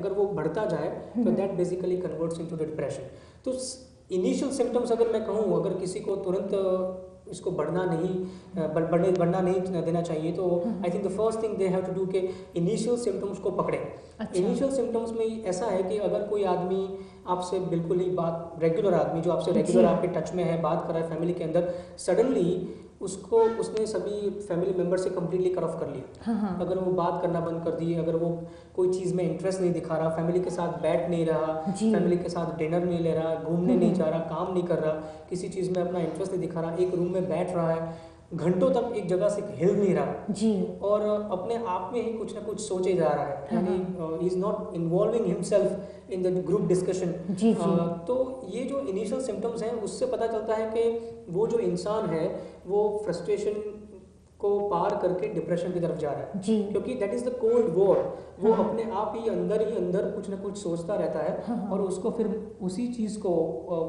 अगर वो बढ़ता जाए तो that basically converts into depression. तो इनिशियल सिम्टम्स अगर मैं कहूँ, अगर किसी को तुरंत इसको बढ़ना नहीं देना चाहिए, तो I think the first thing they have to do के इनिशियल सिम्टम्स को पकड़ें। इनिशियल सिम्टम्स में ऐसा है कि अगर कोई आदमी आपसे बिल्कुल ही रेगुलर आदमी जो आपसे रेगुलर आपके टच में है, बात कर रहा है फैमिली के अंदर, सडनली उसने सभी फैमिली मेम्बर से कम्प्लीटली कट ऑफ कर लिया। अगर वो बात करना बंद कर दी, अगर वो कोई चीज़ में इंटरेस्ट नहीं दिखा रहा, फैमिली के साथ बैठ नहीं रहा, फैमिली के साथ डिनर नहीं ले रहा, घूमने नहीं जा रहा, काम नहीं कर रहा, किसी चीज़ में अपना इंटरेस्ट नहीं दिखा रहा, एक रूम में बैठ रहा है, घंटों तक एक जगह से हिल नहीं रहा जी, और अपने आप में ही कुछ ना कुछ सोचे जा रहा है, यानी is not involving himself in the group discussion. तो ये जो इनिशियल सिम्टम्स हैं उससे पता चलता है कि वो जो इंसान है वो फ्रस्ट्रेशन को पार करके डिप्रेशन की तरफ जा रहा है जी, क्योंकि that is the cold war. वो अपने आप ही अंदर कुछ ना कुछ सोचता रहता है और उसको फिर उसी चीज़ को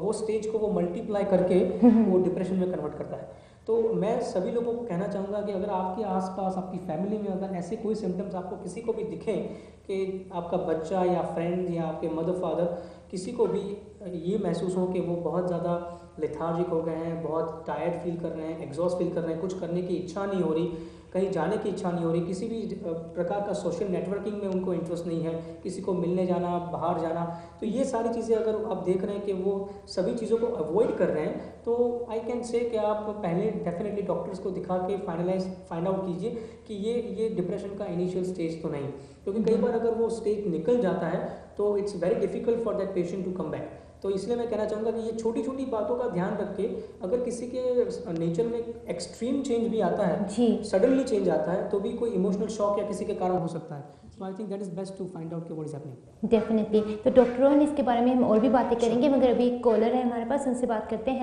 वो स्टेज को वो मल्टीप्लाई करके वो डिप्रेशन में कन्वर्ट करता है। तो मैं सभी लोगों को कहना चाहूँगा कि अगर आपके आसपास आपकी फैमिली में अगर ऐसे कोई सिम्टम्स आपको किसी को भी दिखें कि आपका बच्चा या फ्रेंड या आपके मदर फादर किसी को भी ये महसूस हो कि वो बहुत ज़्यादा लेथार्जिक हो गए हैं, बहुत टायर्ड फील कर रहे हैं, एग्जॉस्ट फील कर रहे हैं, कुछ करने की इच्छा नहीं हो रही, कहीं जाने की इच्छा नहीं हो रही, किसी भी प्रकार का सोशल नेटवर्किंग में उनको इंटरेस्ट नहीं है, किसी को मिलने जाना, बाहर जाना, तो ये सारी चीज़ें अगर आप देख रहे हैं कि वो सभी चीज़ों को अवॉइड कर रहे हैं, तो आई कैन से कि आप पहले डेफिनेटली डॉक्टर्स को दिखा के फाइंड आउट कीजिए कि ये डिप्रेशन का इनिशियल स्टेज तो नहीं, क्योंकि कई बार अगर वो स्टेज निकल जाता है तो it's very difficult for that patient to come back. तो इसलिए मैं कहना चाहूँगा कि ये छोटी छोटी बातों का ध्यान रख के अगर किसी के नेचर में एक्सट्रीम चेंज भी आता है, सडनली चेंज आता है, तो भी कोई इमोशनल शॉक या किसी के कारण हो सकता है। So I think that is best to find out what is happening. Definitely. तो डॉक्टर रोहन, इसके बारे में हम और भी बातें करेंगे, मगर अभी एक कॉलर है हमारे पास, उनसे बात करते हैं।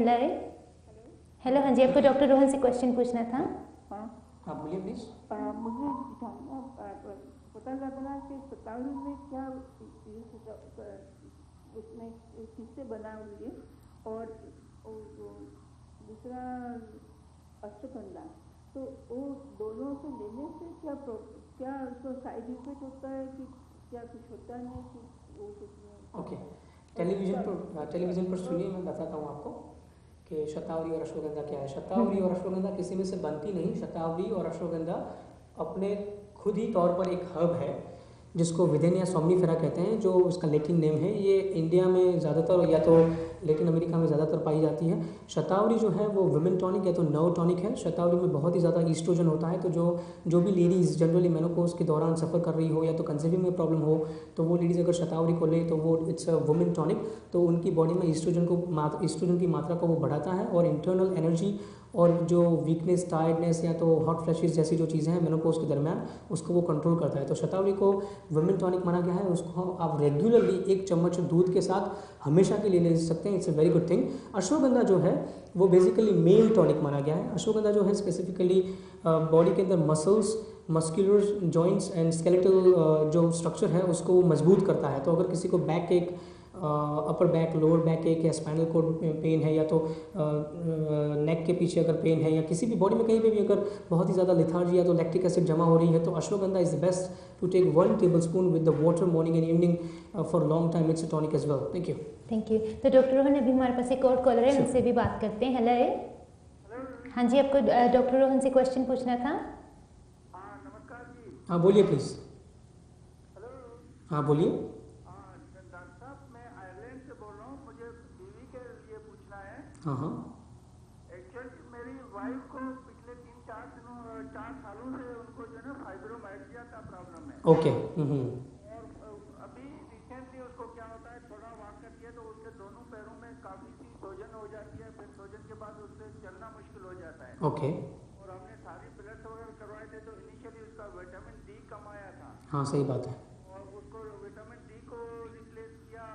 हेलो, हाँ जी, आपको डॉक्टर रोहन से क्वेश्चन पूछना था। हाँ बोलिए प्लीज। मुझे पता लगना कि शतावरी में क्या उसमें किससे बना हुई है, और दूसरा अश्वगंधा, तो वो दोनों से लेने से क्या उसको साइड इफेक्ट होता है कि क्या कुछ होता नहीं कि वो कुछ? ओके, टेलीविज़न पर सुनिए, मैं बताता हूँ आपको कि शतावरी और अश्वगंधा क्या है। शतावरी और अश्वगंधा किसी में से बनती नहीं। शतावरी और अश्वगंधा अपने खुद ही तौर पर एक हर्ब है जिसको विदेनिया सोमनीफेरा कहते हैं, जो उसका लैटिन नेम है। ये इंडिया में ज़्यादातर या तो लैटिन अमेरिका में ज़्यादातर पाई जाती है। शतावरी जो है वो वुमेन टॉनिक या तो नर्व टॉनिक है। शतावरी में बहुत ही ज़्यादा ईस्ट्रोजन होता है, तो जो भी लेडीज़ जनरली मेनोपॉज के दौरान सफ़र कर रही हो या तो कंसीविंग में प्रॉब्लम हो, तो वो लेडीज़ अगर शतावरी को ले तो वो इट्स अ वुमेन टॉनिक, तो उनकी बॉडी में ईस्ट्रोजन की मात्रा को वो बढ़ाता है और इंटरनल एनर्जी और जो वीकनेस, टायर्डनेस या तो हॉट फ्लैशेस जैसी जो चीज़ें हैं मेनोपॉज के दरमियान, उसको वो कंट्रोल करता है। तो शतावरी को वुमेन टॉनिक माना गया है। उसको आप रेगुलरली 1 चम्मच दूध के साथ हमेशा के लिए ले सकते हैं। It's a very good thing. Ashwagandha जो है वो बेसिकली मेल टॉनिक माना गया है। अश्वगंधा जो है स्पेसिफिकली बॉडी के अंदर muscles, muscular joints and skeletal जो स्ट्रक्चर है उसको वो मजबूत करता है। तो अगर किसी को बैक एक अपर बैक, लोअर बैक एक या स्पाइनल कोड पेन है या तो नेक के पीछे अगर पेन है या किसी भी बॉडी में कहीं पे भी अगर बहुत ही ज़्यादा लेथार्जी या तो लैक्टिक एसिड जमा हो रही है, तो ashwagandha is the best to take 1 tablespoon with the water morning and evening for long time. It's a tonic as well. Thank you. तो डॉक्टर रोहन, अभी हमारे पास एक और कॉलर है, उनसे भी बात करते हैं। हेलो, हाँ जी, आपको डॉक्टर रोहन से क्वेश्चन पूछना था। नमस्कार जी। हाँ बोलिए प्लीज़। हेलो, हाँ बोलिए। हाँ, एक्चुअली मेरी वाइफ को पिछले 4 सालों से उनको जो है ना फाइब्रोमाइल्जिया का प्रॉब्लम है। ओके। और अभी रिसेंटली उसको क्या होता है, थोड़ा वॉक करती है तो उसके दोनों पैरों में काफ़ी सी सूजन हो जाती है, फिर सूजन के बाद उससे चलना मुश्किल हो जाता है। ओके। और हमने सारी ब्लड वगैरह करवाए थे, तो इनिशियली उसका विटामिन डी कम आया था। हाँ सही बात है। और उसको विटामिन डी को रिप्लेस किया,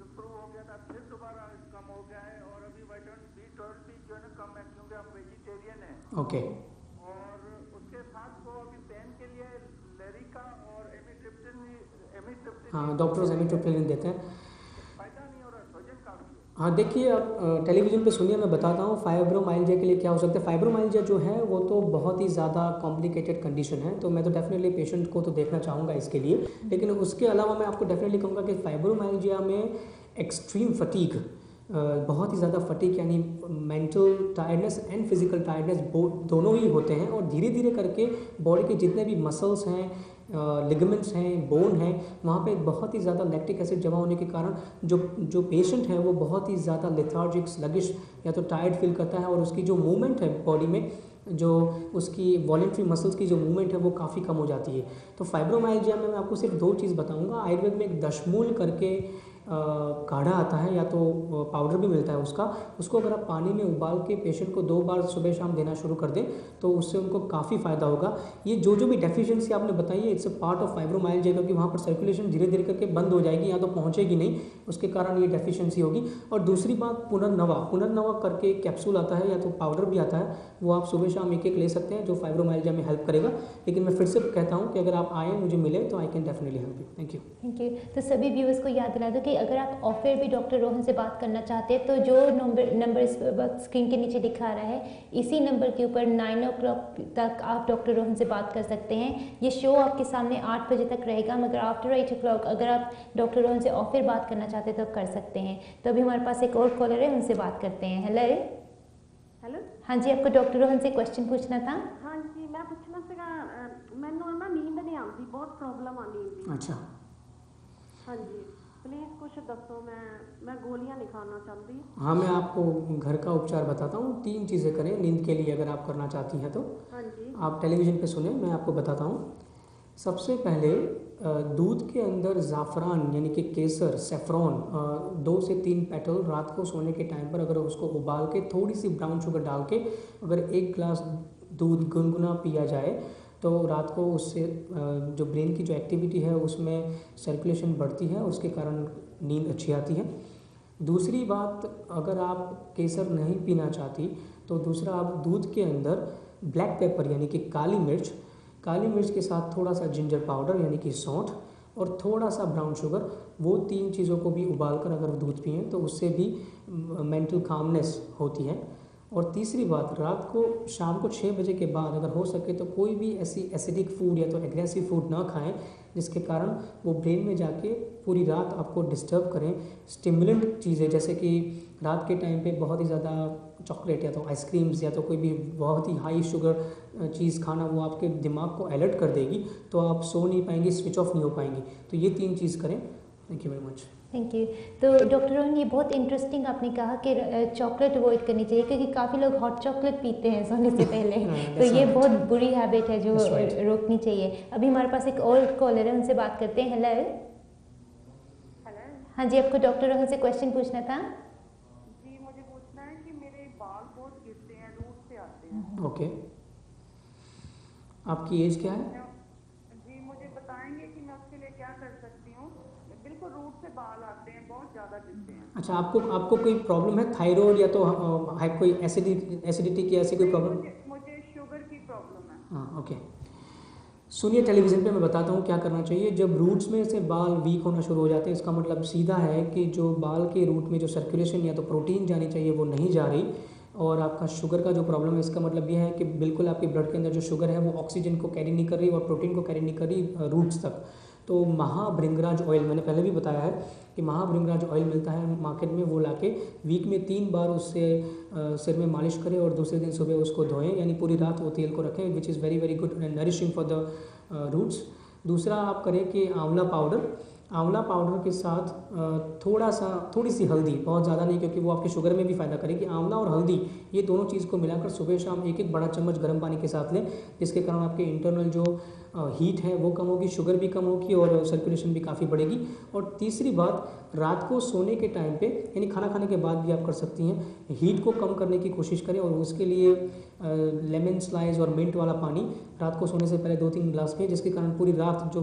इम्प्रूव हो गया था, फिर दोबारा कम हो गया है। और अभी विटामिन B12 भी जो है ना कम है, क्योंकि हम वेजिटेरियन हैं। ओके। और उसके साथ वो अभी पेन के लिए लेरिका और एमिट्रिप्टिलिन हाँ, डॉक्टर्स एमिट्रिप्टिलिन देते हैं। फायदा नहीं हो रहा, सूजन काफ़ी है। हाँ देखिए, आप टेलीविज़न पे सुनिए, मैं बताता हूँ फाइब्रोमाइल्जिया के लिए क्या हो सकता है। फाइब्रोमाइल्जिया जो है वो तो बहुत ही ज़्यादा कॉम्प्लिकेटेड कंडीशन है, तो मैं तो डेफिनेटली पेशेंट को तो देखना चाहूँगा इसके लिए। लेकिन उसके अलावा मैं आपको डेफिनेटली कहूँगा कि फाइब्रोमाइल्जिया में एक्सट्रीम फटीग, बहुत ही ज़्यादा फटीग यानी mental tiredness and physical tiredness दोनों ही होते हैं, और धीरे धीरे करके बॉडी के जितने भी मसल्स हैं, लिगामेंट्स हैं, बोन हैं, वहाँ पे बहुत ही ज़्यादा लैक्टिक एसिड जमा होने के कारण जो पेशेंट है वो बहुत ही ज़्यादा लेथार्जिक, स्लगिश या तो टायर्ड फील करता है, और उसकी जो मूवमेंट है बॉडी में, जो उसकी वॉलेंट्री मसल्स की जो मूवमेंट है वो काफ़ी कम हो जाती है। तो फाइब्रोमाइल्जिया में मैं आपको सिर्फ 2 चीज़ बताऊंगा। आयुर्वेद में एक दशमूल करके काढ़ा आता है, या तो पाउडर भी मिलता है उसको अगर आप पानी में उबाल के पेशेंट को 2 बार सुबह शाम देना शुरू कर दें तो उससे उनको काफ़ी फ़ायदा होगा। ये जो भी डेफिशिएंसी आपने बताई है, it's a part of fibromyalgia, क्योंकि वहाँ पर सर्कुलेशन धीरे धीरे करके बंद हो जाएगी या तो पहुँचेगी नहीं, उसके कारण ये डेफिशिएंसी होगी। और दूसरी बात, पुनर्नवा करके कैप्सूल आता है या तो पाउडर भी आता है, वो आप सुबह शाम एक ले सकते हैं, जो फाइब्रोमाइल्जिया में हेल्प करेगा। लेकिन मैं फिर से कहता हूँ कि अगर आप आएँ, मुझे मिले, तो I can definitely help you. Thank you. तो सभी व्यूअर्स को याद दिला दो कि अगर आप ऑफ एयर भी डॉक्टर रोहन से बात करना चाहते हैं तो जो नंबर इस वक्त स्क्रीन के नीचे दिखा रहा है, इसी नंबर के ऊपर 9 o'clock तक आप डॉक्टर रोहन से बात कर सकते हैं। ये शो आपके सामने 8 बजे तक रहेगा, मगर आफ्टर 8 o'clock अगर आप डॉक्टर रोहन से ऑफ एयर बात करना चाहते हैं तो कर सकते हैं। तो अभी हमारे पास एक और कॉलर है, उनसे बात करते हैं। हेलो। हाँ जी, आपको डॉक्टर रोहन से क्वेश्चन पूछना था। हाँ जी, मैं पूछना सीगा, मैनू ना नींद नहीं आती, बहुत प्रॉब्लम आ नींद दी। अच्छा। हाँ जी, प्लीज़ कुछ दसो, मैं गोलियां नहीं खाना चाहती। हाँ, मैं आपको घर का उपचार बताता हूँ। 3 चीज़ें करें नींद के लिए, अगर आप करना चाहती हैं तो। हाँ जी। आप टेलीविज़न पे सुने, मैं आपको बताता हूँ। सबसे पहले दूध के अंदर ज़ाफ़रान यानी कि केसर, सेफ्रॉन, 2 से 3 पेटल रात को सोने के टाइम पर अगर उसको उबाल के थोड़ी सी ब्राउन शुगर डाल के अगर 1 गिलास दूध गुनगुना पिया जाए तो रात को उससे जो ब्रेन की जो एक्टिविटी है उसमें सर्कुलेशन बढ़ती है, उसके कारण नींद अच्छी आती है। दूसरी बात, अगर आप केसर नहीं पीना चाहती तो दूसरा, आप दूध के अंदर ब्लैक पेपर यानी कि काली मिर्च के साथ थोड़ा सा जिंजर पाउडर यानी कि सौंठ और थोड़ा सा ब्राउन शुगर, वो 3 चीज़ों को भी उबालकर अगर दूध पिएं तो उससे भी मेंटल कामनेस होती है। और तीसरी बात, रात को शाम को 6 बजे के बाद अगर हो सके तो कोई भी ऐसी एसिडिक फूड या तो एग्रेसिव फूड ना खाएं जिसके कारण वो ब्रेन में जाके पूरी रात आपको डिस्टर्ब करें। स्टिमुलेंट चीज़ें जैसे कि रात के टाइम पे बहुत ही ज़्यादा चॉकलेट या तो आइसक्रीम्स या तो कोई भी बहुत ही हाई शुगर चीज़ खाना, वो आपके दिमाग को अलर्ट कर देगी, तो आप सो नहीं पाएंगी, स्विच ऑफ नहीं हो पाएंगी। तो ये 3 चीज़ करें। Thank you very much. Thank you. तो डॉक्टर रोहन, ये बहुत इंटरेस्टिंग आपने कहा कि चॉकलेट अवॉइड करनी चाहिए, क्योंकि काफ़ी लोग हॉट चॉकलेट पीते हैं सोने से पहले तो ये बहुत बुरी हैबिट है जो रोकनी चाहिए। अभी हमारे पास एक और कॉलर है, उनसे बात करते हैं। हेलो। हाँ जी, आपको डॉक्टर रोहन से क्वेश्चन पूछना था। जी, मुझे पूछना है कि मेरे बाल बहुत गिरते हैं, रूट से आते हैं। ओके, आपकी एज क्या है? जी, मुझे बताएंगे कि मैं उसके लिए क्या कर सकती हूँ? बिल्कुल रूट से बाल आते हैं, बहुत ज़्यादा गिरते हैं। अच्छा, आपको कोई प्रॉब्लम है, थायराइड या तो कोई एसिडिटी की ऐसी कोई प्रॉब्लम? मुझे शुगर की प्रॉब्लम है। हाँ, ओके। सुनिए, टेलीविज़न पे मैं बताता हूँ क्या करना चाहिए। जब रूट्स में से बाल वीक होना शुरू हो जाते हैं, इसका मतलब सीधा है कि जो बाल के रूट में जो सर्कुलेशन या तो प्रोटीन जानी चाहिए वो नहीं जा रही, और आपका शुगर का जो प्रॉब्लम है, इसका मतलब ये है कि बिल्कुल आपके ब्लड के अंदर जो शुगर है वो ऑक्सीजन को कैरी नहीं कर रही और प्रोटीन को कैरी नहीं कर रही रूट्स तक। तो महाभृंगराज ऑयल, मैंने पहले भी बताया है कि महाभृंगराज ऑयल मिलता है मार्केट में, वो लाके वीक में 3 बार उससे सिर में मालिश करें और दूसरे दिन सुबह उसको धोएं, यानी पूरी रात वो तेल को रखें, which is very very good and nourishing for the roots. दूसरा आप करें कि आंवला पाउडर के साथ थोड़ी सी हल्दी, बहुत ज़्यादा नहीं क्योंकि वो आपके शुगर में भी फ़ायदा करेगी। आंवला और हल्दी ये दोनों चीज़ को मिलाकर सुबह शाम 1-1 बड़ा चम्मच गर्म पानी के साथ लें, जिसके कारण आपके इंटरनल जो हीट है वो कम होगी, शुगर भी कम होगी और सर्कुलेशन भी काफ़ी बढ़ेगी। और तीसरी बात, रात को सोने के टाइम पे यानी खाना खाने के बाद भी आप कर सकती हैं, हीट को कम करने की कोशिश करें और उसके लिए लेमन स्लाइस और मिंट वाला पानी रात को सोने से पहले 2-3 गिलास पिए, जिसके कारण पूरी रात जो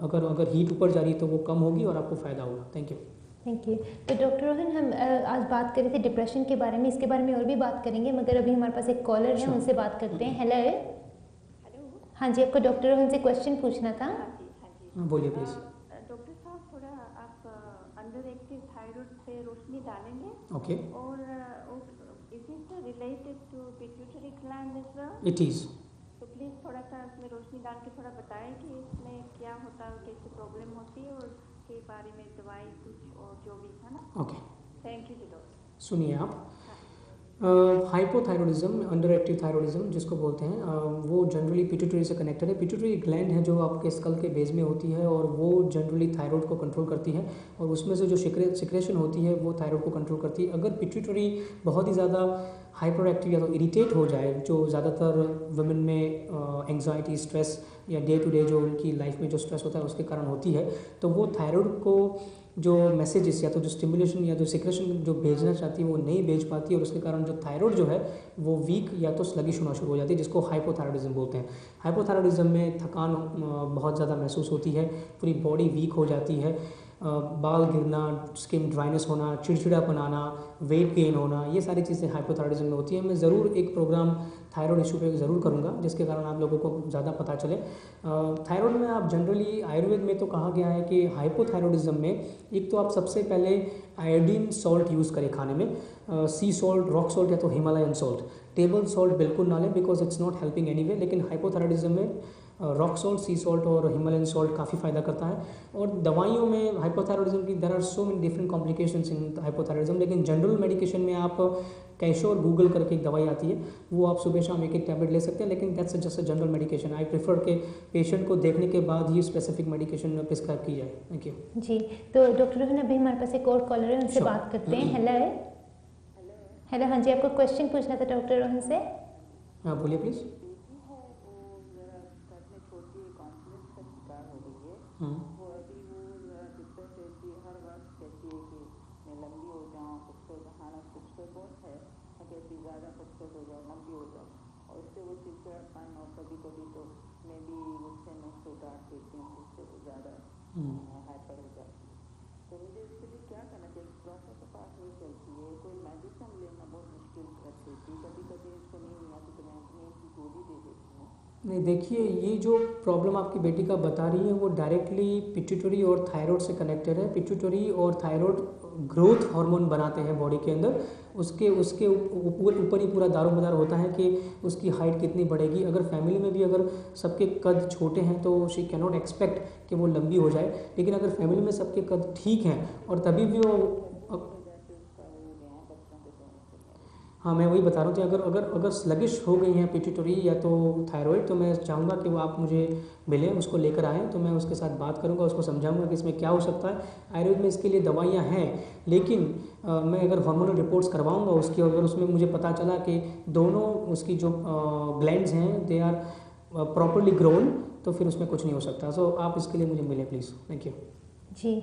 अगर हीट ऊपर जा रही है तो वो कम होगी और आपको फ़ायदा होगा। Thank you. Thank you. तो डॉक्टर रोहन, हम आज बात कर रहे थे डिप्रेशन के बारे में, इसके बारे में और भी बात करेंगे, मगर अभी हमारे पास एक कॉलर है, उनसे बात करते हैं। हेलो। हाँ जी, आपको डॉक्टर रोहन से क्वेश्चन पूछना था। हाँ जी। बोलिए प्लीज़। डॉक्टर साहब, थोड़ा आप अंडर एक्टिव थायराइड पे रोशनी डालेंगे ओके, और is it related to pituitary gland as well? It is. तो प्लीज़ थोड़ा सा इसमें रोशनी डाल के थोड़ा बताएं कि इसमें क्या होता है, कैसे प्रॉब्लम होती है और के बारे में दवाई कुछ और जो भी था ना। Okay, thank you ji doctor. सुनिए आप, हाइपोथायरॉयडिज्म, अंडर एक्टिव थायरॉयडिज्म जिसको बोलते हैं, वो जनरली पिट्यूटरी से कनेक्टेड है। पिट्यूटरी ग्लैंड है जो आपके स्कल के बेस में होती है और वो जनरली थायराइड को कंट्रोल करती है और उसमें से जो सिक्रेशन होती है वो थायराइड को कंट्रोल करती है। अगर पिट्यूटरी बहुत ही ज़्यादा हाइपर एक्टिव या तो इरिटेट हो जाए, जो ज़्यादातर वुमेन में एंग्जाइटी, स्ट्रेस या डे टू डे जो उनकी लाइफ में जो स्ट्रेस होता है उसके कारण होती है, तो वो थायराइड को जो मैसेजेस या तो जो स्टिमुलेशन या जो सिक्रेशन जो भेजना चाहती है वो नहीं भेज पाती है और उसके कारण जो थायराइड जो है वो वीक या तो स्लगिश होना शुरू हो जाती है, जिसको हाइपोथायरॉयडिज्म बोलते हैं। हाइपोथायरॉयडिज्म में थकान बहुत ज़्यादा महसूस होती है, पूरी बॉडी वीक हो जाती है, बाल गिरना, स्किन ड्राइनेस होना, चिड़चिड़ापन आना, वेट गेन होना, ये सारी चीज़ें हाइपोथायरॉयडिज्म में होती है। मैं ज़रूर एक प्रोग्राम थायराइड इशू पे ज़रूर करूँगा जिसके कारण आप लोगों को ज़्यादा पता चले। थायराइड में आप जनरली आयुर्वेद में तो कहा गया है कि हाइपोथायरॉयडिज्म में एक तो आप सबसे पहले आयोडीन सॉल्ट यूज़ करें खाने में, सी सॉल्ट, रॉक सॉल्ट या तो हिमालयन सॉल्ट। टेबल सॉल्ट बिल्कुल ना लें because it's not helping anyway, लेकिन हाइपोथायरॉयडिज्म में रॉक सॉल्ट, सी सॉल्ट और हिमालयन सॉल्ट काफ़ी फ़ायदा करता है। और दवाइयों में हाइपोथायरॉयडिज्म की there are so many different complications in hypothyroidism, लेकिन जनरल मेडिकेशन में आप कैशोर गूगल करके एक दवाई आती है, वो आप सुबह शाम एक टैबलेट ले सकते हैं, लेकिन that's just a general medication. I prefer के पेशेंट को देखने के बाद ही स्पेसिफिक मेडिकेशन प्रिस्क्राइब की जाए। थैंक यू जी। तो डॉक्टर रोहन, अभी हमारे पास एक और कॉलर है, उनसे बात करते हैं। हेलो हेलो, हाँ जी, आपको क्वेश्चन पूछना था डॉक्टर रोहन से। हाँ बोलिए प्लीज़। वो अभी वो डिप्रेस रहती है, हर वक्त कहती है कि मैं लंबी हो जाऊँ, खूबसूरत खाना खूबसूरत बहुत है, कहती ज़्यादा खूबसूरत हो जाओ, लंबी हो जाओ, और उससे वो चिड़चिड़ापन और कभी कभी तो मैं भी उससे मैं डांट देती हूँ, उससे वो ज़्यादा हाइपर हो जाती है। तो मुझे इसके लिए क्या करना चाहिए? डॉक्टर के पास नहीं चलती है, कोई मेडिसिन लेना बहुत मुश्किल कर देती, कभी कभी इसको नहीं आती तो मैं नींद की गोली दे देती हूँ। नहीं, देखिए ये जो प्रॉब्लम आपकी बेटी का बता रही है वो डायरेक्टली पिट्यूटरी और थायराइड से कनेक्टेड है। पिट्यूटरी और थायराइड ग्रोथ हार्मोन बनाते हैं बॉडी के अंदर, उसके ऊपर ही पूरा दारोमदार होता है कि उसकी हाइट कितनी बढ़ेगी। अगर फैमिली में भी अगर सबके कद छोटे हैं तो शी कैन नॉट एक्सपेक्ट कि वो लंबी हो जाए, लेकिन अगर फैमिली में सबके कद ठीक हैं और तभी भी वो, हाँ मैं वही बता रहा हूँ कि अगर स्लगिश हो गई हैं पिट्यूटरी या तो थायराइड, तो मैं चाहूँगा कि वो आप मुझे मिलें, उसको लेकर आएँ, तो मैं उसके साथ बात करूँगा, उसको समझाऊँगा कि इसमें क्या हो सकता है। आयुर्वेद में इसके लिए दवाइयाँ हैं, लेकिन मैं अगर हार्मोनल रिपोर्ट्स करवाऊँगा उसकी, अगर उसमें मुझे पता चला कि दोनों उसकी जो ग्लैंड्स हैं दे आर प्रॉपरली ग्रोन, तो फिर उसमें कुछ नहीं हो सकता। सो आप इसके लिए मुझे मिलें प्लीज़। थैंक यू जी।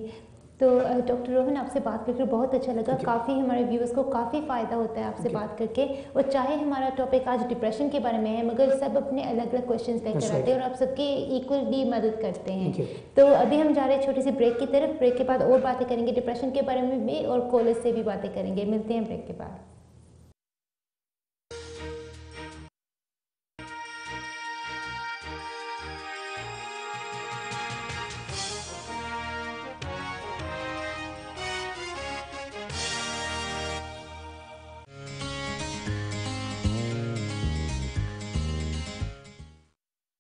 तो डॉक्टर रोहन, आपसे बात करके बहुत अच्छा लगा, काफ़ी हमारे व्यूअर्स को काफ़ी फ़ायदा होता है आपसे बात करके। और चाहे हमारा टॉपिक आज डिप्रेशन के बारे में है, मगर सब अपने अलग अलग क्वेश्चंस लेकर आते हैं और आप सबके इक्वली मदद करते हैं। तो अभी हम जा रहे हैं छोटी सी ब्रेक की तरफ। ब्रेक के बाद और बातें करेंगे डिप्रेशन के बारे में भी और कॉलेज से भी बातें करेंगे। मिलते हैं ब्रेक के बाद।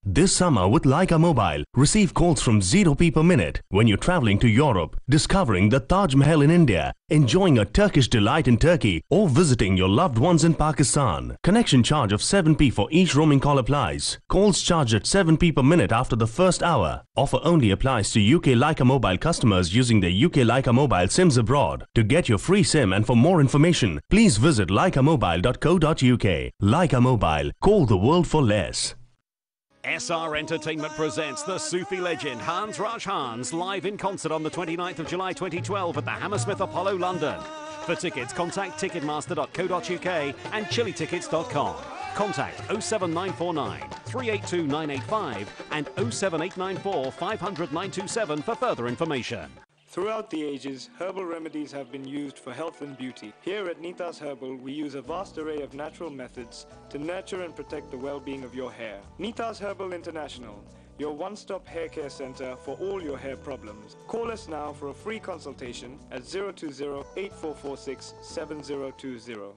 This summer with Leica Mobile, receive calls from 0p per minute when you're traveling to Europe, discovering the Taj Mahal in India, enjoying a Turkish delight in Turkey, or visiting your loved ones in Pakistan. Connection charge of 7p for each roaming call applies. Calls charged at 7p per minute after the first hour. Offer only applies to UK Leica Mobile customers using their UK Leica Mobile SIMs abroad. To get your free SIM and for more information, please visit leicamobile.co.uk. Leica Mobile. Call the world for less. SR Entertainment presents the Sufi legend Hans Raj Hans live in concert on the 29th of July 2012 at the Hammersmith Apollo, London. For tickets, contact ticketmaster.co.uk and chilitickets.com. Contact 07949 382 985 and 07894 500 927 for further information. Throughout the ages, herbal remedies have been used for health and beauty. Here at Nitas Herbal, we use a vast array of natural methods to nurture and protect the well-being of your hair. Nitas Herbal International, your one-stop hair care center for all your hair problems. Call us now for a free consultation at 020-8446-7020.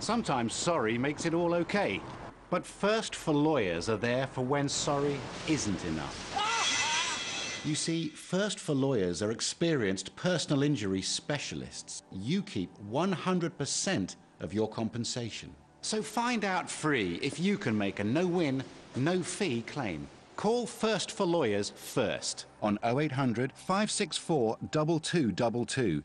Sometimes sorry makes it all okay. But First for Lawyers are there for when sorry isn't enough. You see, First for Lawyers are experienced personal injury specialists. You keep 100% of your compensation. So find out free if you can make a no-win, no-fee claim. Call First for Lawyers first on 0800 564 2222.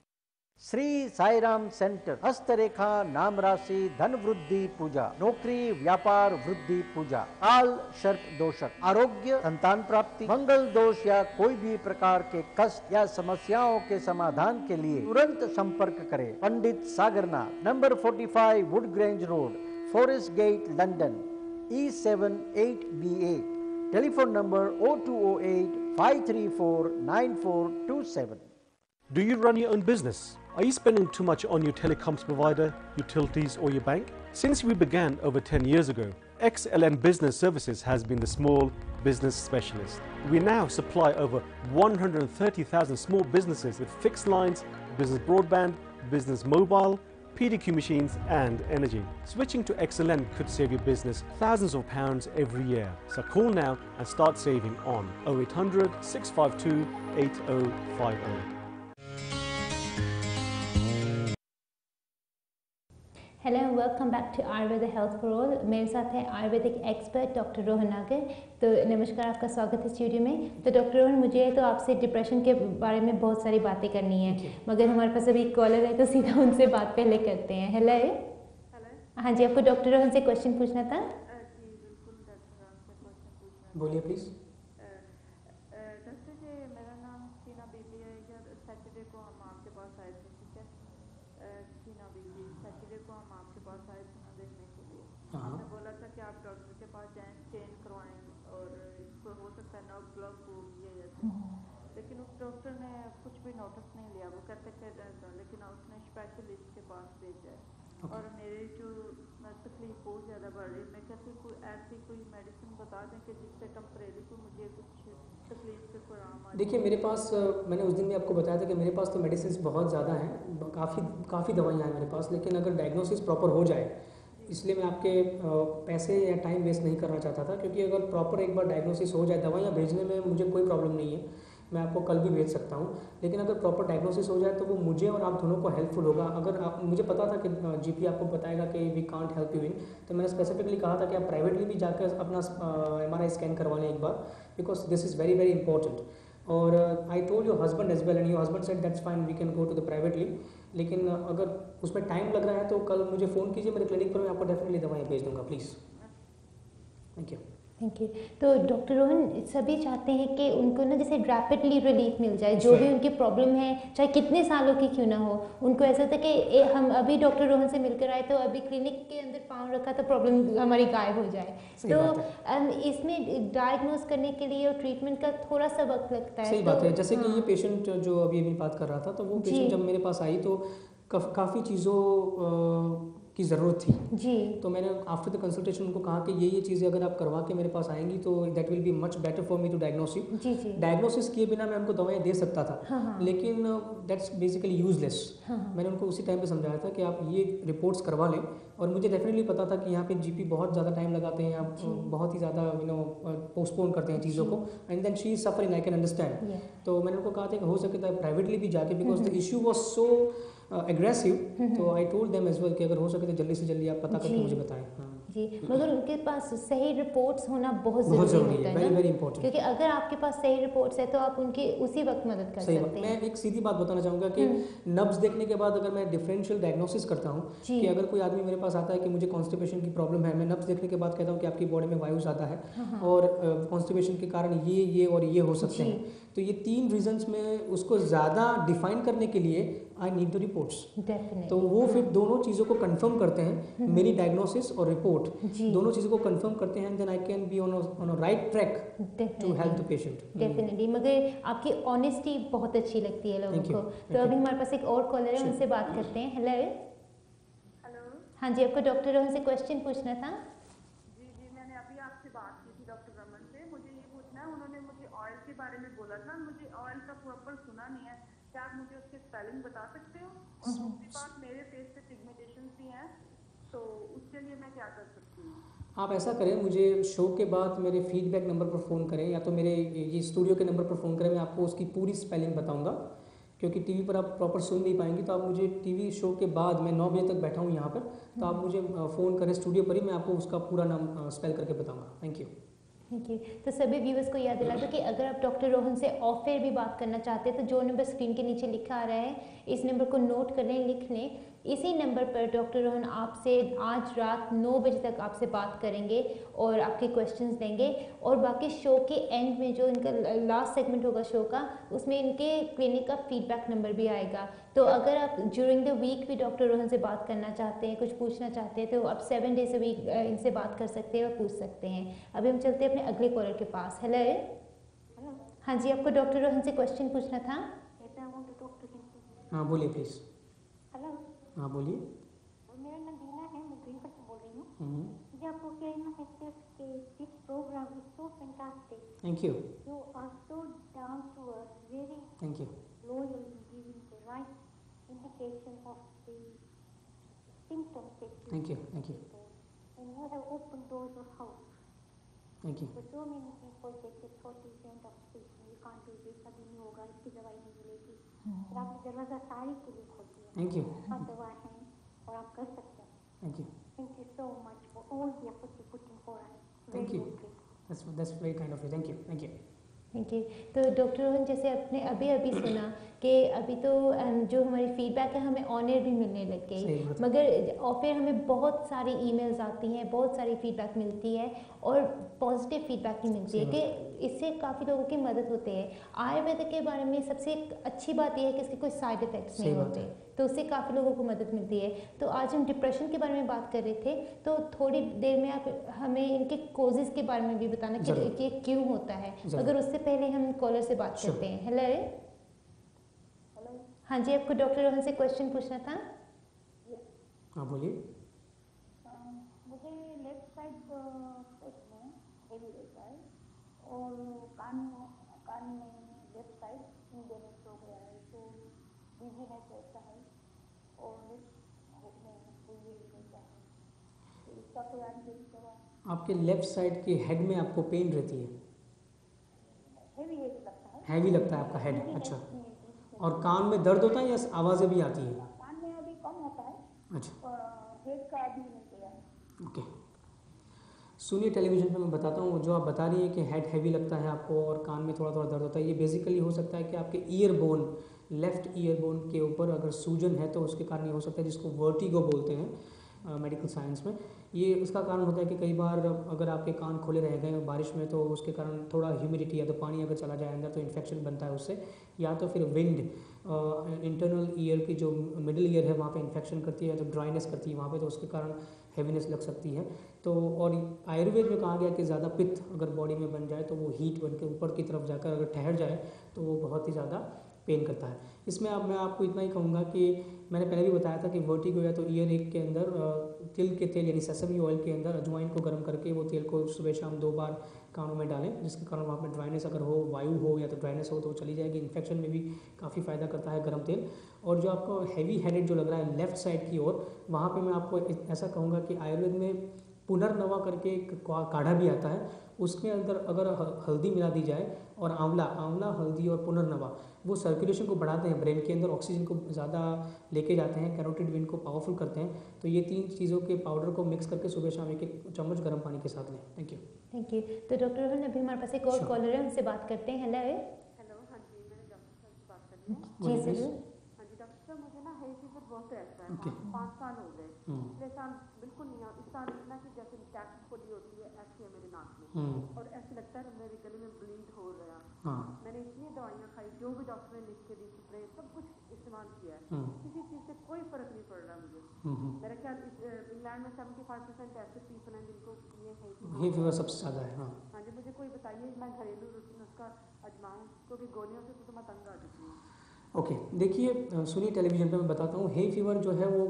Shri Sairam centre, हस्तरेखा, नाम राशि, धन वृद्धि पूजा, नौकरी व्यापार वृद्धि पूजा, काल सर्प दोषक, आरोग्य, संतान प्राप्ति, मंगल दोष या कोई भी प्रकार के कष्ट या समस्याओं के समाधान के लिए तुरंत संपर्क करें। Pandit Sagarnath, number 45 Woodgrange road, Forest Gate, London, E78BA। Telephone number 0208 534 9427। Do you run your own business? Are you spending too much on your telecoms provider, utilities or your bank? Since we began over 10 years ago, XLN Business Services has been the small business specialist. We now supply over 130,000 small businesses with fixed lines, business broadband, business mobile, PDQ machines and energy. Switching to XLN could save your business thousands of pounds every year. So call now and start saving on 0800 652 8050. Hello and welcome back to Ayurveda health for all. मेरे साथ है Ayurvedic expert doctor Rohan नागर। तो नमस्कार, आपका स्वागत है studio में। तो डॉक्टर रोहन, मुझे तो आपसे डिप्रेशन के बारे में बहुत सारी बातें करनी है, मगर हमारे पास अभी कॉलर है तो सीधा उनसे बात पहले करते हैं। हेलो। हाँ जी, आपको डॉक्टर रोहन से क्वेश्चन पूछना था। बोलिए प्लीज। डॉक्टर जी, मेरा नाम शीना बीबी है। सैटरडे को हम आपके पास आए थे, ठीक है? शीना बीबी, सैटरडे को हम आपके पास आए थे ना देखने के लिए। आपने बोला था कि आप डॉक्टर के पास जाएं, चेन करवाएं और इसको हो सकता है नर्व ब्लॉक हो ये जैसे। लेकिन उस डॉक्टर ने कुछ भी नोटिस नहीं लिया। वो कहते थे लेकिन उसने स्पेशलिस्ट के पास भेजा है। और मेरी जो तकलीफ बहुत ज़्यादा बढ़ रही है। मैं कहती कोई ऐसी कोई मेडिसिन बता दें कि जिससे टेम्परेरी को मुझे कुछ तकलीफ से कोई आराम आए। देखिए, मेरे पास मैंने उस दिन भी आपको बताया था कि मेरे पास तो मेडिसिन बहुत ज़्यादा हैं, काफ़ी दवाइयाँ हैं मेरे पास, लेकिन अगर डायग्नोसिस प्रॉपर हो जाए, इसलिए मैं आपके पैसे या टाइम वेस्ट नहीं करना चाहता था, क्योंकि अगर प्रॉपर एक बार डायग्नोसिस हो जाए, दवाइयाँ भेजने में मुझे कोई प्रॉब्लम नहीं है, मैं आपको कल भी भेज सकता हूँ। लेकिन अगर प्रॉपर डायग्नोसिस हो जाए तो वो मुझे और आप दोनों को हेल्पफुल होगा। अगर आप, मुझे पता था कि जीपी आपको बताएगा कि we can't help you in, तो मैंने स्पेसिफिकली कहा था कि आप प्राइवेटली भी जाकर अपना MRI स्कैन करवा लें एक बार, because this is very very important. और I told your husband as well and your husband said that's fine, we can go to the privately. लेकिन अगर उसमें टाइम लग रहा है तो कल मुझे फ़ोन कीजिए, मेरे क्लिनिक पर मैं आपको डेफिनेटली दवाएँ भेज दूँगा। Please, thank you. Thank you. तो डॉक्टर रोहन, सभी चाहते हैं कि उनको ना जैसे रैपिडली रिलीफ मिल जाए, जो भी उनकी प्रॉब्लम है, चाहे कितने सालों की क्यों ना हो। उनको ऐसा था कि हम अभी डॉक्टर रोहन से मिलकर आए तो अभी क्लिनिक के अंदर पाँव रखा तो प्रॉब्लम हमारी गायब हो जाए। तो इसमें डायग्नोज करने के लिए और ट्रीटमेंट का थोड़ा सा वक्त लगता है। सही बात है। जैसे कि ये पेशेंट जो अभी बात कर रहा था, तो वो पेशेंट जब मेरे पास आई तो काफ़ी चीज़ों की ज़रूरत थी जी। तो मैंने आफ्टर द कंसल्टेशन उनको कहा कि ये चीज़ें अगर आप करवा के मेरे पास आएंगी तो that will be much better for me to diagnosis. Diagnosis किए बिना मैं उनको दवाएं दे सकता था, लेकिन दैट्स बेसिकली यूजलेस। मैंने उनको उसी टाइम पे समझाया था कि आप ये रिपोर्ट्स करवा लें, और मुझे डेफिनेटली पता था कि यहाँ पे जीपी बहुत ज़्यादा टाइम लगाते हैं, आप बहुत ही ज़्यादा पोस्टपोन करते हैं चीज़ों को, and then she is suffering, I can understand. तो मैंने उनको कहा था कि हो सके तो प्राइवेटली भी जाके, because the issue was so aggressive, तो I told them as well कि अगर हो सके तो जल्दी से जल्दी आप पता करके मुझे बताएं। जी, मगर उनके पास सही रिपोर्ट्स होना बहुत बहुत ज़रूरी ज़रूरी होता है, है वेरी ना, वेरी इंपॉर्टेंट। क्योंकि अगर आपके पास सही रिपोर्ट्स है तो आप उनकी उसी वक्त मदद कर सही बात। सकते मैं हैं। एक सीधी बात बताना चाहूँगा कि नब्ज देखने के बाद अगर मैं डिफरेंशियल डायग्नोसिस करता हूँ जी। कि अगर कोई आदमी मेरे पास आता है कि मुझे कॉन्स्टिपेशन की प्रॉब्लम है, मैं नब्ज देखने के बाद कहता हूँ कि आपकी बॉडी में वायु ज़्यादा है और कॉन्स्टिपेशन के कारण ये और ये हो सकते जी। हैं, तो ये 3 रीजंस में उसको ज़्यादा डिफाइन करने के लिए I need the reports. Definitely. तो वो फिर दोनों चीज़ों को कंफर्म करते हैं, मेरी डायग्नोसिस और रिपोर्ट जी। दोनों चीज़ों को कंफर्म करते हैं, then I can be on a right track to help the patient. Definitely, मगर आपकी ऑनेस्टी बहुत अच्छी लगती है लोगों Thank you. को। Thank तो you. अभी हमारे पास एक और कॉलर है, Sure. उनसे बात करते हैं। हेलो। हेलो हाँ जी, आपको डॉक्टर रोहन से क्वेश्चन पूछना था। जी, मैंने अभी आपसे बात की थी डॉक्टर रमन से। मुझे ये पूछना है, उन्होंने मुझे ऑयल के बारे में बोला था, मुझे ऑयल का प्रॉपर सुना नहीं है, क्या आप मुझे उसके स्पेलिंग बता सकते हो? और दूसरी बात, मेरे फेस पे पिगमेंटेशन भी हैं, तो उसके लिए मैं क्या कर सकती हूँ? आप ऐसा करें, मुझे शो के बाद मेरे फीडबैक नंबर पर फ़ोन करें या तो मेरे ये स्टूडियो के नंबर पर फ़ोन करें, मैं आपको उसकी पूरी स्पेलिंग बताऊंगा, क्योंकि टीवी पर आप प्रॉपर सुन नहीं पाएंगे। तो आप मुझे टीवी शो के बाद, मैं 9 बजे तक बैठा हूँ यहाँ पर, तो आप मुझे फ़ोन करें स्टूडियो पर ही, मैं आपको उसका पूरा नाम स्पेल करके बताऊँगा। Thank you. Thank you. तो सभी व्यूवर्स को याद दिला दो कि अगर आप डॉक्टर रोहन से ऑफ एयर भी बात करना चाहते हैं तो जो नंबर स्क्रीन के नीचे लिखा आ रहा है, इस नंबर को नोट कर लें, लिख लें। इसी नंबर पर डॉक्टर रोहन आपसे आज रात 9 बजे तक आपसे बात करेंगे और आपके क्वेश्चंस देंगे। और बाकी शो के एंड में जो इनका लास्ट सेगमेंट होगा शो का, उसमें इनके क्लिनिक का फीडबैक नंबर भी आएगा। तो अगर आप ड्यूरिंग द वीक भी डॉक्टर रोहन से बात करना चाहते हैं, कुछ पूछना चाहते हैं, तो आप 7 डेज अ वीक इनसे बात कर सकते हैं और पूछ सकते हैं। अभी हम चलते हैं अपने अगले कॉलर के पास। हेलो। हाँ जी, आपको डॉक्टर रोहन से क्वेश्चन पूछना था। हाँ बोलिए प्लीज़। हेलो। हाँ बोलिए। मेरा नाम दीना है, मैं ग्रीन पर से बोल रही हूँ। मुझे आपको कहना है कि this program is so fantastic. Thank you. You are so down to earth, very thank you. loyal in giving the right indication of the symptoms that you Thank you. Thank you. and you have opened doors of hope. Thank you. For so many people that they thought this end of speech, you can't do this, अभी नहीं होगा, इसकी दवाई नहीं मिलेगी, पर आपने दरवाजा सारी के लिए खोल दिया। Thank you. आप दवा हैं और आप कर सकते हैं। Thank you. Thank you so much for all the effort you put in for us. Thank Very you. good. That's very kind of you. Thank you. Thank you. Thank you. तो doctor Rohan, जैसे आपने अभी अभी सुना कि अभी तो जो हमारी फीडबैक है हमें ऑन एयर भी मिलने लग गई, मगर ऑफ एयर हमें बहुत सारी ईमेल्स आती हैं, बहुत सारी फीडबैक मिलती है और पॉजिटिव फीडबैक भी मिलती है कि इससे काफ़ी लोगों की मदद होती है। आयुर्वेद के बारे में सबसे अच्छी बात यह है कि इसके कोई साइड इफ़ेक्ट्स नहीं होते, तो उससे काफ़ी लोगों को मदद मिलती है। तो आज हम डिप्रेशन के बारे में बात कर रहे थे, तो थोड़ी देर में आप हमें इनके कोजेज़ के बारे में भी बताना कि ये क्यों होता है, अगर उससे पहले हम कॉलर से बात करते हैं। हेलो। हाँ जी, आपको डॉक्टर रोहन से क्वेश्चन पूछना था। हाँ बोलिए। मुझे लेफ्ट साइड पेट में हेवी रहता है और कान में लेफ्ट साइड इम्बेलेंस हो गया है, तो डिजीनेस रहता है और लेफ्ट में ये रहता है, तो इसका कोई आयुर्वेदिक दवा? आपके लेफ्ट साइड के हेड में आपको पेन रहती है? हेवी लगता है। हैवी लगता है आपका हेड? अच्छा। और कान में दर्द होता है या आवाज़ें भी आती हैं? कान में अभी कम होता है। अच्छा। हेड का अभी नहीं गया। ओके, सुनिए, टेलीविज़न पे मैं बताता हूँ। जो आप बता रही हैं कि हेड हैवी लगता है आपको और कान में थोड़ा थोड़ा दर्द होता है, ये बेसिकली हो सकता है कि आपके year bone, left ear bone के ऊपर अगर सूजन है तो उसके कारण ये हो सकता है, जिसको वर्टिगो बोलते हैं मेडिकल साइंस में। ये उसका कारण होता है कि कई बार अगर आपके कान खोले रह गए बारिश में तो उसके कारण थोड़ा ह्यूमिडिटी या तो पानी अगर चला जाए अंदर तो इन्फेक्शन बनता है उससे, या तो फिर विंड इंटरनल ईयर की जो मिडिल ईयर है वहाँ पे इन्फेक्शन करती है, तो ड्राइनेस करती है वहाँ पे, तो उसके कारण हैवीनेस लग सकती है। तो और आयुर्वेद में कहा गया कि ज़्यादा पित्त अगर बॉडी में बन जाए तो वो हीट बन के ऊपर की तरफ जाकर अगर ठहर जाए तो वो बहुत ही ज़्यादा पेन करता है। इसमें अब मैं आपको इतना ही कहूँगा कि मैंने पहले भी बताया था कि वर्टिगो या तो ईयर एक के अंदर तिल के तेल यानी सेसमी ऑयल के अंदर अजवाइन को गर्म करके वो तेल को सुबह शाम 2 बार कानों में डालें, जिसके कारण वहाँ पर ड्राइनेस अगर हो, वायु हो या तो ड्राइनेस हो तो वो चली जाएगी। इन्फेक्शन में भी काफ़ी फ़ायदा करता है गर्म तेल। और जो आपको हैवी हेडेड जो लग रहा है लेफ़्ट साइड की ओर, वहाँ पे मैं आपको ऐसा कहूँगा कि आयुर्वेद में पुनर्नवा करके एक काढ़ा भी आता है, उसके अंदर अगर हल्दी मिला दी जाए और आंवला हल्दी और पुनर्नवा, वो सर्कुलेशन को बढ़ाते हैं, ब्रेन के अंदर ऑक्सीजन को ज़्यादा लेके जाते हैं, कैरोटिड वेन को पावरफुल करते हैं। तो ये 3 चीज़ों के पाउडर को मिक्स करके सुबह शाम 1 चम्मच गर्म पानी के साथ लें। Thank you. तो डॉक्टर रोहन, अभी हमारे पास एक और कॉलर है, उनसे बात करते हैं। हेलो। हाँ जी, मैं डॉक्टर साहब से बात कर रही हूँ। जी सर। हाँ जी डॉक्टर साहब, मुझे ना है फीवर बहुत रहता है, 5 साल हो गए। पिछले साल बिल्कुल नहीं है, इस साल इतना कि जैसे टैक्स खोली होती है ऐसी है मेरे नाक में, और ऐसे लगता है मेरे गले में ब्लीड हो रहा। मैंने इतनी दवाइयाँ खाई, जो भी डॉक्टर ने लिख के दी, स्प्रे सब कुछ इस्तेमाल किया है, किसी चीज़ से कोई फर्क नहीं पड़ रहा मुझे। मेरा ख्याल इंग्लैंड में 75% ऐसे पीपल हैं जिनको ये फीवर सबसे ज़्यादा है। हाँ जी, मुझे कोई बताइए, मैं घरेलू नुस्खा आजमाऊँ, क्योंकि गोलियों से तो मैं तंग आ चुकी हूँ। ओके, देखिए सुनिए, टेलीविज़न पे मैं बताता हूँ। हे फीवर जो है वो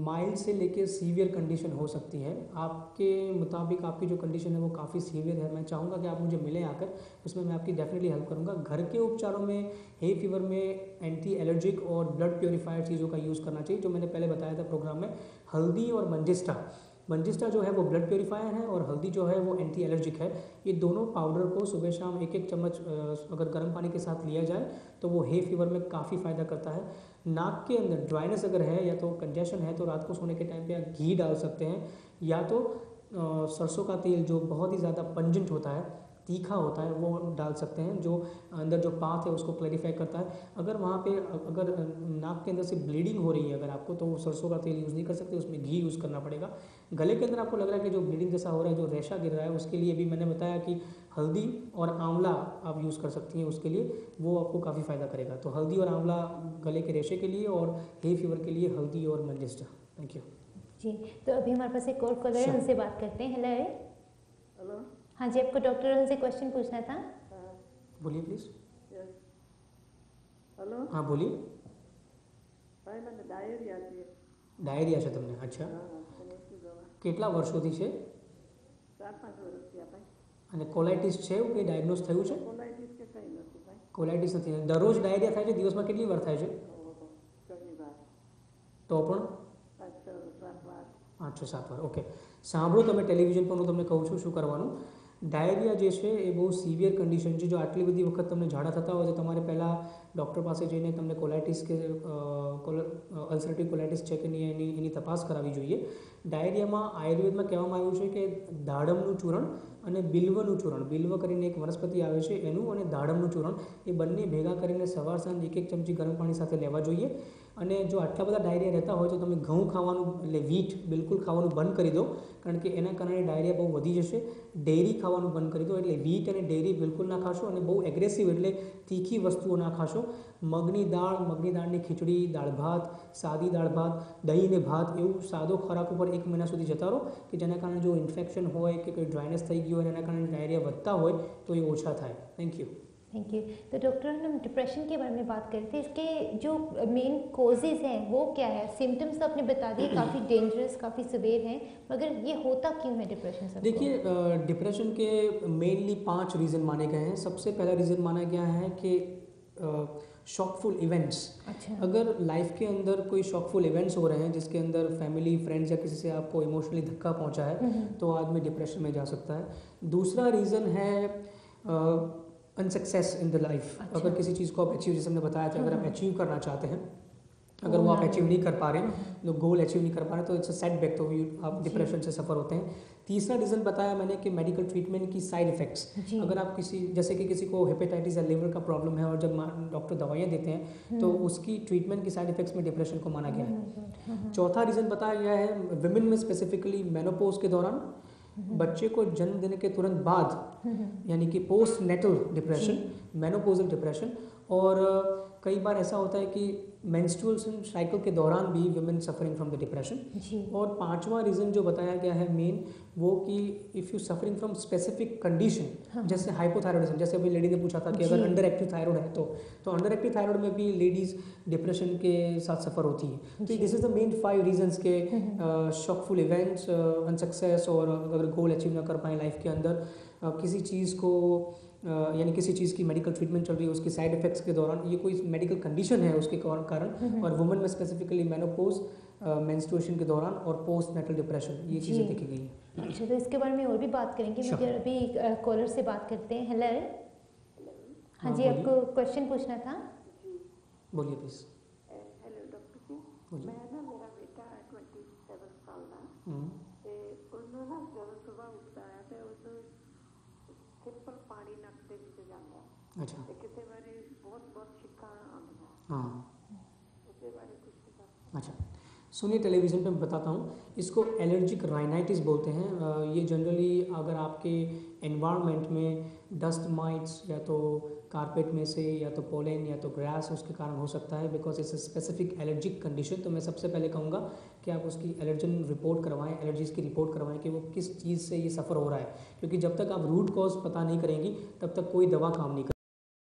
माइल्ड से लेके सीवियर कंडीशन हो सकती है। आपके मुताबिक आपकी जो कंडीशन है वो काफ़ी सीवियर है। मैं चाहूँगा कि आप मुझे मिलें आकर, उसमें मैं आपकी डेफिनेटली हेल्प करूँगा। घर के उपचारों में हे फीवर में एंटी एलर्जिक और ब्लड प्योरीफायर चीज़ों का यूज़ करना चाहिए, जो मैंने पहले बताया था प्रोग्राम में। हल्दी और मंजिस्टा जो है वो ब्लड प्योरीफायर है, और हल्दी जो है वो एंटी एलर्जिक है। ये दोनों पाउडर को सुबह शाम 1 चम्मच अगर गर्म पानी के साथ लिया जाए तो वो हे फीवर में काफ़ी फ़ायदा करता है। नाक के अंदर ड्राइनेस अगर है या तो कंजेशन है, तो रात को सोने के टाइम पे आप घी डाल सकते हैं, या तो सरसों का तेल जो बहुत ही ज़्यादा पंजेंट होता है, तीखा होता है, वो डाल सकते हैं, जो अंदर जो पाथ है उसको क्लैरिफाई करता है। अगर वहाँ पे अगर नाक के अंदर से ब्लीडिंग हो रही है अगर आपको, तो सरसों का तेल यूज़ नहीं कर सकते, उसमें घी यूज़ करना पड़ेगा। गले के अंदर आपको लग रहा है कि जो ब्लीडिंग जैसा हो रहा है, जो रेशा गिर रहा है, उसके लिए भी मैंने बताया कि हल्दी और आंवला आप यूज़ कर सकती हैं उसके लिए, वो आपको काफ़ी फ़ायदा करेगा। तो हल्दी और आंवला गले के रेशे के लिए, और हे फीवर के लिए हल्दी और मंजिस्टा। थैंक यू जी। तो अभी हमारे पास एक और कॉलर है, उनसे बात करते हैं। हेलो। हाँ जी, आपको डॉक्टर रोहन से क्वेश्चन पूछना था। बोलिए प्लीज़। हेलो। हाँ बोलिए। भाई मैंने डायरिया છે। डायरिया છે તમને? અચ્છા, કેટલા વર્ષોથી છે? 4-5 વર્ષ થયા ભાઈ। અને કોલાઇટિસ છે એવું કંઈ ડાયગ્નોઝ થયું છે? કોલાઇટિસ કે કંઈ નથી ભાઈ। કોલાઇટિસ નથી। દરરોજ ડાયરિયા થાય છે? દિવસમાં કેટલી વાર થાય છે? ઘણી વાર। તો પણ 5-7 વાર। 8-7 વાર। ઓકે, સાંભળો તમે ટેલિવિઝન પર, હું તમને કહું છું શું કરવાનું। ડાયરિયા જે છે એ બહુ સિવિયર કન્ડિશન છે। જો આટલી બધી વખત તમને ઝાડા થતા હોય તો તમારે પહેલાં ડૉક્ટર પાસે જઈને તમને કોલાઇટિસ કે અલ્સરેટિવ કોલાઇટિસ છે કે નહીં એની તપાસ કરાવવી જોઈએ। ડાયરિયામાં આયુર્વેદમાં કહેવામાં આવ્યું છે કે દાડમનું ચૂરણ અને બિલ્વનું ચૂરણ, બિલ્વ કરીને એક વનસ્પતિ આવે છે એનું, અને દાડમનું ચૂરણ, એ બંને ભેગા કરીને સવાર સાંજ 1 ચમચી ગરમ પાણી સાથે લેવા જોઈએ। અને જો આટલા બધા ડાયરિયા રહેતા હોય તો તમે ઘઉં ખાવાનું, એટલે વીટ બિલકુલ ખાવાનું બંધ કરી દો, કારણ કે એના કારણે ડાયરિયા બહુ વધી જશે। ડેરી ખાવાનું બંધ કરી દો, એટલે વીટ અને ડેરી બિલકુલ ના ખાશો, અને બહુ એગ્રેસિવ એટલે તીખી વસ્તુઓ ના ખાશો। મગની દાળની ખીચડી, દાળ ભાત, સાદી દાળ ભાત, દહીં ને ભાત, એવું સાદો ખોરાક ઉપર 1 મહિના સુધી જતા રહો, કે જેના કારણે જો ઇન્ફેક્શન હોય કે કોઈ ડ્રાયનેસ થઈ ગયું હોય, એના કારણે ડાયરિયા વધતા હોય તો એ ઓછા થાય। Thank you. तो डॉक्टर, हम डिप्रेशन के बारे में बात कर रहे थे, इसके जो मेन कोजेज हैं वो क्या है? सिम्टम्स तो आपने बता दिए, काफ़ी डेंजरस, काफ़ी सिवियर हैं, मगर ये होता क्यों है डिप्रेशन? देखिए, डिप्रेशन के मेनली 5 रीज़न माने गए हैं। सबसे पहला रीज़न माना गया है कि शॉकफुल इवेंट्स। अच्छा। अगर लाइफ के अंदर कोई शॉकफुल इवेंट्स हो रहे हैं जिसके अंदर फैमिली, फ्रेंड्स या किसी से आपको इमोशनली धक्का पहुंचा है, तो आदमी डिप्रेशन में जा सकता है। दूसरा रीज़न है अनसक्सेस इन द लाइफ। अच्छा। अगर किसी चीज़ को आप अचीव, जैसे हमने बताया था, अगर आप अचीव करना चाहते हैं, अगर वो आप अचीव नहीं कर पा रहे हैं, तो गोल अचीव नहीं कर पा रहे, तो इट्स अ सेटबैक, तो आप डिप्रेशन से सफ़र होते हैं। तीसरा रीज़न बताया मैंने कि मेडिकल ट्रीटमेंट की साइड इफ़ेक्ट्स। अगर आप जैसे कि किसी को हेपेटाइटिस या लिवर का प्रॉब्लम है, और जब डॉक्टर दवाइयाँ देते हैं तो उसकी ट्रीटमेंट की साइड इफ़ेक्ट्स में डिप्रेशन को माना गया है। चौथा रीज़न बताया गया है विमेन में, स्पेसिफिकली मेनोपॉज के दौरान, बच्चे को जन्म देने के तुरंत बाद, यानी कि post natal depression, menopausal depression, और कई बार ऐसा होता है कि मेंस्ट्रुअल साइकिल के दौरान भी women suffering from the depression. और 5वां रीज़न जो बताया गया है मेन, वो कि if you suffering from specific condition, जैसे हाइपोथायरॉयडिज्म, जैसे अभी लेडी ने पूछा था कि अगर अंडर एक्टिव थायराइड है तो अंडर एक्टिव थायराइड में भी लेडीज़ डिप्रेशन के साथ सफ़र होती है। तो this is the main 5 reasons के शॉकफुल इवेंट्स, अनसक्सेस, और अगर गोल अचीव ना कर पाए लाइफ के अंदर, किसी चीज़ को यानी किसी चीज़ की मेडिकल ट्रीटमेंट चल रही है, उसके साइड इफेक्ट्स के दौरान, ये कोई मेडिकल कंडीशन है उसके कारण, और वुमेन में स्पेसिफिकली मेनोपॉज, मेंस्ट्रुएशन के दौरान और पोस्ट नेटल डिप्रेशन, ये चीज़ें देखी गई हैं। अच्छा, तो इसके बारे में और भी बात करेंगे। मुझे अभी कॉलर से बात करते हैं। हेलो, हाँ जी, आपको क्वेश्चन पूछना था, बोलिए प्लीज़। हेलो डॉक्टर जी, मैं ना, मेरा बेटा 27 साल ਦਾ ਤੇ ਉਹਨੂੰ ਨਾ ਜਦੋਂ ਸਵੇਰ ਉੱਠਦਾ ਹੈ ਤੇ ਉਹਨੂੰ ਸਿੰਪਲ ਪਾਣੀ ਨੱਕ ਦੇ ਵਿੱਚ ਜਾਂਦਾ ਹੈ। अच्छा, ਤੇ ਕਿਸੇ ਵਾਰੀ ਬਹੁਤ ਛਿੱਕਾਂ ਆਉਂਦੀਆਂ। हाँ, उसके बारे में कुछ बता। अच्छा, सुनिए, टेलीविज़न पे मैं बताता हूँ, इसको एलर्जिक राइनाइटिस बोलते हैं। ये जनरली अगर आपके एनवायरनमेंट में डस्ट माइट्स या तो कारपेट में से या तो पोलन या तो ग्रास उसके कारण हो सकता है, because it's a specific allergic condition. तो मैं सबसे पहले कहूँगा कि आप उसकी एलर्जन रिपोर्ट करवाएं, एलर्जीज़ की रिपोर्ट करवाएं कि वो किस चीज़ से ये सफ़र हो रहा है, क्योंकि जब तक आप रूट कॉज पता नहीं करेंगी तब तक कोई दवा काम नहीं